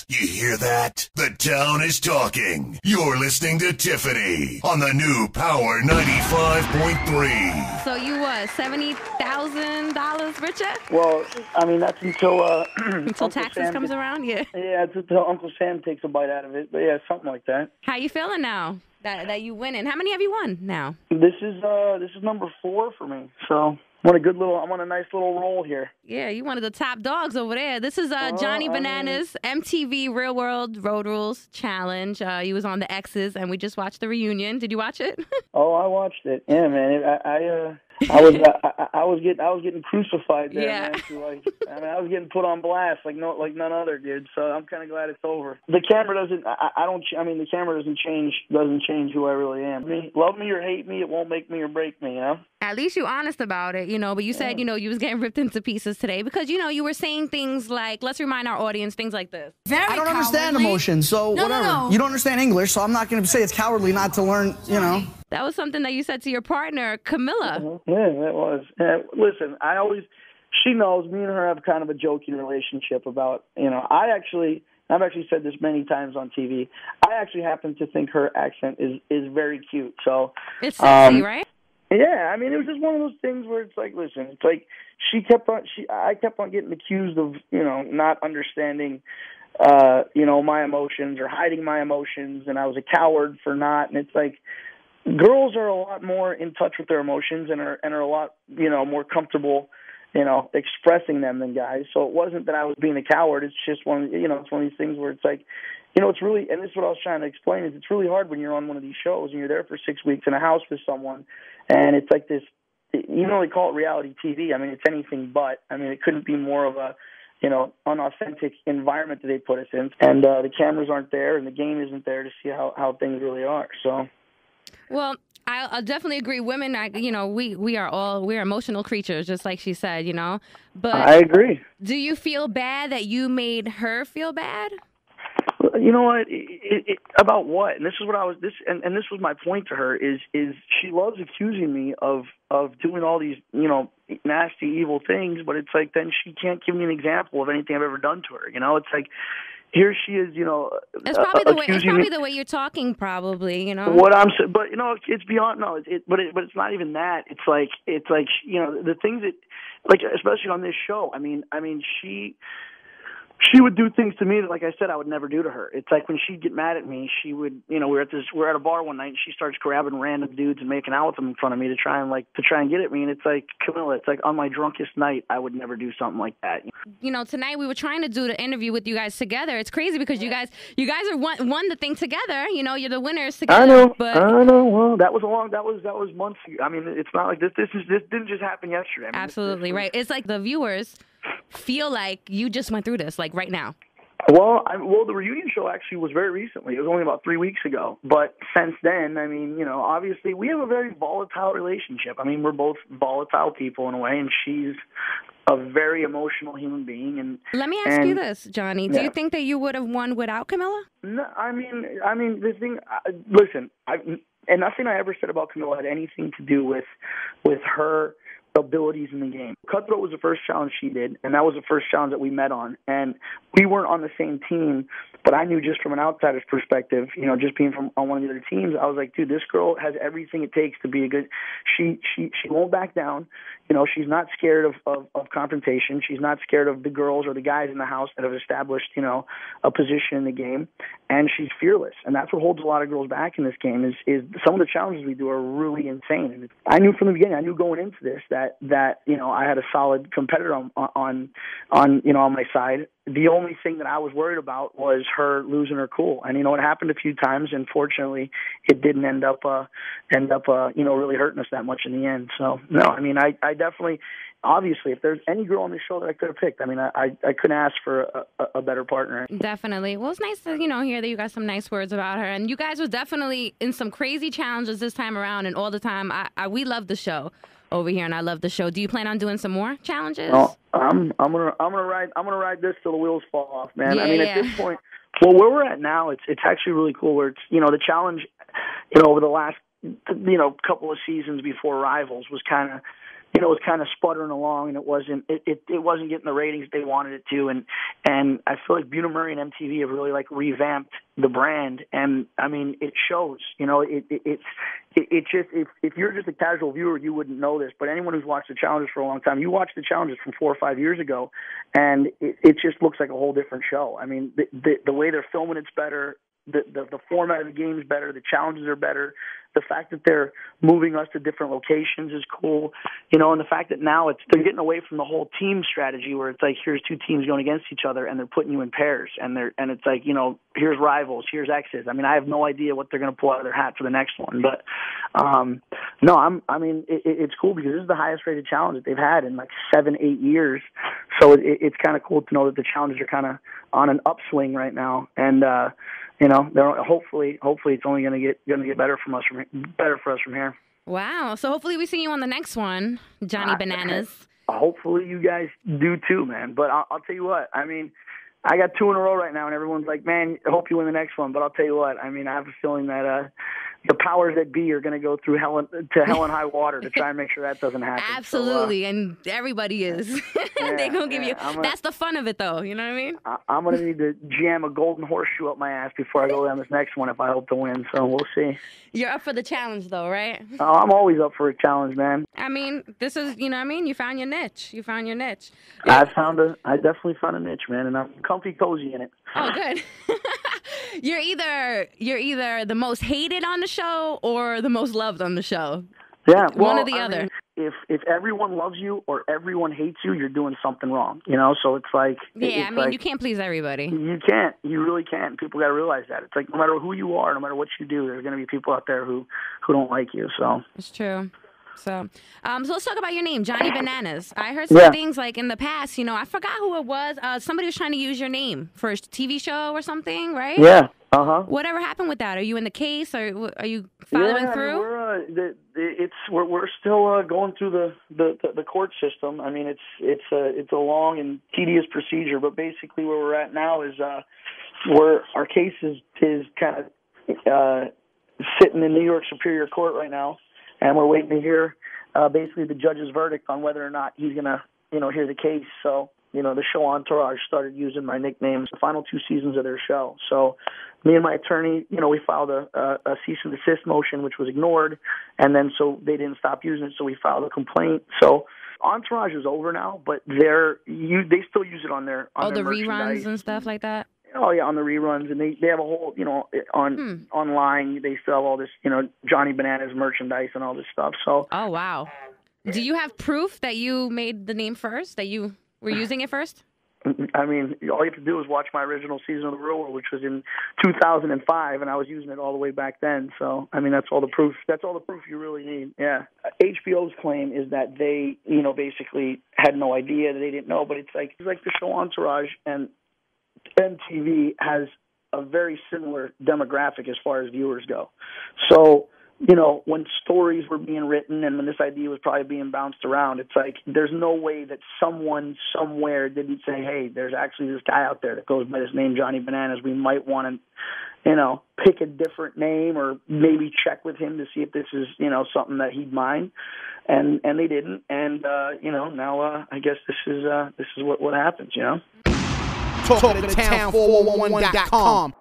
Yes, you hear that? The town is talking. You're listening to Tiffany on the new Power 95.3. So you $70,000 richer? Well, I mean, that's until Until taxes comes around? Yeah. Yeah, it's until Uncle Sam takes a bite out of it. But yeah, something like that. How you feeling now that you winning? How many have you won now? This is number 4 for me. So I'm on a nice little roll here. Yeah, you one of the top dogs over there. This is Johnny Bananas MTV Real World Road Rules Challenge. You was on the X's, and we just watched the reunion. Did you watch it? Oh, I watched it. Yeah, man. I was getting crucified there, man. I was getting put on blast like none other did. So I'm kind of glad it's over. The camera doesn't. The camera doesn't change who I really am. I mean, love me or hate me, it won't make me or break me. You know. At least you're honest about it, But you said, you was getting ripped into pieces today because, you were saying things like, let's remind our audience, things like this. I don't understand emotions, so whatever. No. You don't understand English, so I'm not going to say it's cowardly not to learn, That was something that you said to your partner, Camilla. Yeah, that was. Listen, she knows me and her have kind of a joking relationship about, I've actually said this many times on TV. I actually happen to think her accent is very cute. So it's sexy, right? Yeah, I mean, it was just one of those things where it's like, listen, it's like I kept on getting accused of, not understanding, my emotions or hiding my emotions, and I was a coward for not. And it's like, girls are a lot more in touch with their emotions and are a lot, more comfortable, expressing them than guys. So it wasn't that I was being a coward. It's just it's one of these things where it's like, it's really, and this is what I was trying to explain, is it's really hard when you're on one of these shows and you're there for 6 weeks in a house with someone, and it's like this, they call it reality TV. I mean, it's anything but. I mean, it couldn't be more of a, unauthentic environment that they put us in. And the cameras aren't there and the game isn't there to see how things really are. So. Well, I'll definitely agree. Women, we're emotional creatures, just like she said, But I agree. Do you feel bad that you made her feel bad? You know what? About what? And this is what I was. This was my point to her. Is she loves accusing me of doing all these nasty, evil things, but it's like then she can't give me an example of anything I've ever done to her. It's like. Here she is, It's probably the way you're talking, probably, What I'm saying, but it's beyond. No, but it's not even that. It's like the things that, like, especially on this show. I mean, she would do things to me that, like I said, I would never do to her. It's like when she'd get mad at me, she would, we're at a bar one night, and she starts grabbing random dudes and making out with them in front of me to try and get at me. And it's like, Camilla, it's like on my drunkest night, I would never do something like that. Tonight we were trying to do the interview with you guys together. It's crazy because you guys are won the thing together. You're the winners together. I know. Well, that was months ago. I mean, it's not like this. This didn't just happen yesterday. I mean, absolutely right. It's like the viewers feel like you just went through this, like right now. Well, the reunion show actually was very recently. It was only about 3 weeks ago. But since then, I mean, obviously we have a very volatile relationship. I mean, we're both volatile people in a way, and she's a very emotional human being. And let me ask you this, Johnny. Do you think that you would have won without Camilla? No, I mean, the thing. Listen, and nothing I ever said about Camilla had anything to do with her abilities in the game. Cutthroat was the first challenge she did, and that was the first challenge that we met on. And we weren't on the same team, but I knew just from an outsider's perspective, just being on one of the other teams, I was like, dude, this girl has everything it takes to be a good. She won't back down. She's not scared of confrontation. She's not scared of the girls or the guys in the house that have established, a position in the game. And she's fearless. And that's what holds a lot of girls back in this game is some of the challenges we do are really insane. And I knew from the beginning, I knew going into this that I had a solid competitor on my side. The only thing that I was worried about was her losing her cool. And, it happened a few times, and fortunately it didn't end up really hurting us that much in the end. So, no, I mean, I definitely, obviously, if there's any girl on this show that I could have picked, I mean, I couldn't ask for a better partner. Definitely. Well, it's nice to, hear that you got some nice words about her. And you guys were definitely in some crazy challenges this time around, and all the time. We love the show over here, and I love the show. Do you plan on doing some more challenges? No, I'm gonna ride this till the wheels fall off, man. Yeah, at this point, well, where we're at now, it's actually really cool. Where it's the challenge, over the last couple of seasons before Rivals was kind of was kind of sputtering along, and it wasn't getting the ratings they wanted it to, and I feel like Bunim Murray and MTV have really like revamped the brand, and I mean it shows. It's just if you're just a casual viewer, you wouldn't know this, but anyone who's watched the challenges for a long time, you watch the challenges from 4 or 5 years ago, and it just looks like a whole different show. I mean, the way they're filming it's better. The format of the game is better. The challenges are better. The fact that they're moving us to different locations is cool, and the fact that now they're getting away from the whole team strategy where it's like here's two teams going against each other and they're putting you in pairs and it's like here's rivals, here's exes. I mean, I have no idea what they're going to pull out of their hat for the next one, but it's cool because this is the highest rated challenge that they've had in like 7-8 years. So it's kind of cool to know that the challenges are kind of on an upswing right now, and they're hopefully it's only going to get better for us from here. Wow. So hopefully we see you on the next one, Johnny Bananas. Hopefully you guys do too, man. But I'll tell you what. I mean, I got 2 in a row right now, and everyone's like, "Man, I hope you win the next one." But I'll tell you what. I mean, I have a feeling that the powers that be are going to go through hell and high water to try and make sure that doesn't happen. Absolutely, and everybody is. They're going to give you. That's the fun of it, though. You know what I mean? I'm going to need to jam a golden horseshoe up my ass before I go down this next one if I hope to win. So we'll see. You're up for the challenge, though, right? Oh, I'm always up for a challenge, man. I mean, this is, you know what I mean? You found your niche. I definitely found a niche, man, and I'm comfy cozy in it. Oh, good. You're either the most hated on the show or the most loved on the show. Yeah, one or the other. Mean, if everyone loves you or everyone hates you, you're doing something wrong. So it's like you can't please everybody. You can't. You really can't. People got to realize that. It's like no matter who you are, no matter what you do, there's going to be people out there who don't like you. So it's true. So let's talk about your name, Johnny Bananas. I heard some things like in the past, I forgot who it was. Somebody was trying to use your name for a TV show or something, right? Yeah. Uh-huh. Whatever happened with that? Are you in the case, or are you following through? We're still going through the court system. I mean, it's a long and tedious procedure, but basically where we're at now is where our case is kind of sitting in New York Superior Court right now. And we're waiting to hear basically the judge's verdict on whether or not he's going to, hear the case. So, the show Entourage started using my nicknames the final 2 seasons of their show. So me and my attorney, we filed a cease and desist motion, which was ignored. And then so they didn't stop using it, so we filed a complaint. So Entourage is over now, but they still use it on their the reruns and stuff like that? Oh, yeah, on the reruns, and they have a whole, online, they still have all this, Johnny Bananas merchandise and all this stuff. So. Oh, wow. Do you have proof that you made the name first, that you were using it first? I mean, all you have to do is watch my original season of The Real World, which was in 2005, and I was using it all the way back then. So, I mean, that's all the proof you really need. Yeah. HBO's claim is that they, basically had no idea, that they didn't know, but it's like the show Entourage, and MTV has a very similar demographic as far as viewers go. So, when stories were being written and when this idea was probably being bounced around, it's like there's no way that someone somewhere didn't say, hey, there's actually this guy out there that goes by this name, Johnny Bananas. We might want to, pick a different name or maybe check with him to see if this is, something that he'd mind. And they didn't. And, now I guess this is what happens, Talk of the town 411.com.